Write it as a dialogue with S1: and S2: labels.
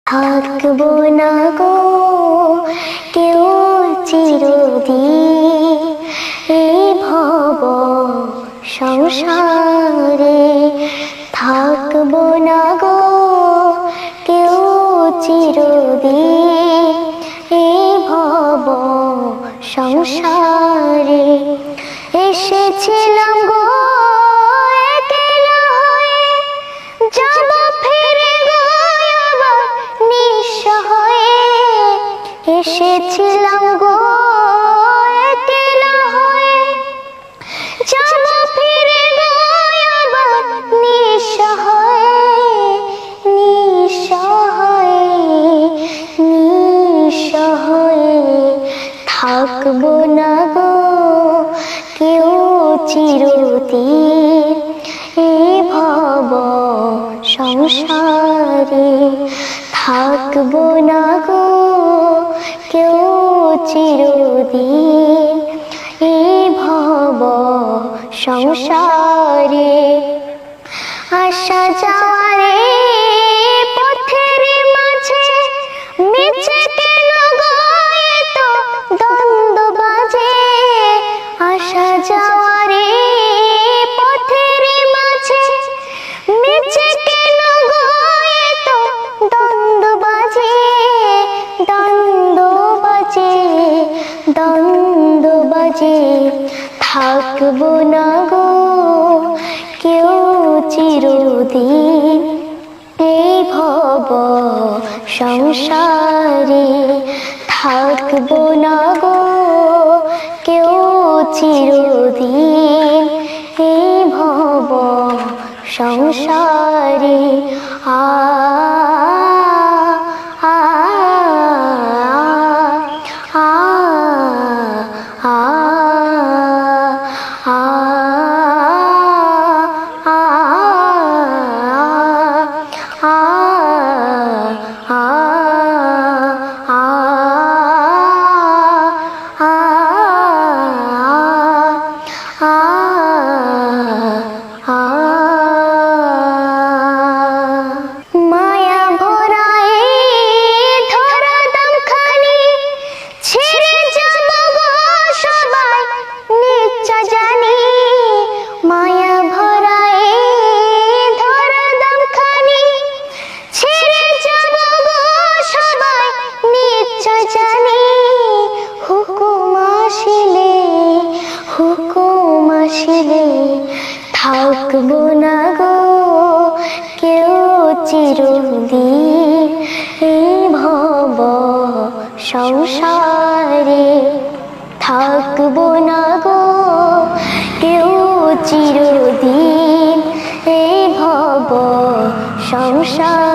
S1: থাকবো না গো কেউ চিরদিন এই ভব সংসারে। থাকবো না গো কেউ চিরদিন এই ভব সংসারে। এসেছিলাম গো একলা হয়ে, যাব ফিরে গো আবার নিঃস্ব হয়ে। এসেছিলাম গো একলা হয়ে, যাব ফিরে গো আবার নিঃস্ব হয়ে। নিঃস্ব হয়ে, নিঃস্ব হয়ে থাকবো না গো কেউ চিরদিন এই ভব সংসারে। থাকবো না গো কেউ চিরদিন এই ভব সংসারে। আসা যাওয়ারে পথের মাঝে মিছে কেন গো এত দ্বন্দ্ব বাজে। আসা যাওয়ারে পথের মাঝে মিছে কেন গো এত দ্বন্দ্ব বাজে। দ্বন্দ্ব বাজে, দ্বন্দ্ব বাজে থাকবো না গো কেউ চিরদিন এই ভব সংসারে। থাকবো না গো কেউ চিরদিন এই ভব সংসারে। আ আ আ আ আ মায়া ভরা এই ধরা দামখানি ছেড়ে যাব গো সবাই নিশ্চয় জানি। মায়া ভরা এই ধরা দামখানি ছেড়ে যাব গো সবাই নিশ্চয় জানি। হুকুম আসিলে, হুকুম আসিলে থাকবো না গো কেউ চিরদিন এই ভব সংসারে। থাকবো না গো কেউ চিরদিন এই ভব সংসারে।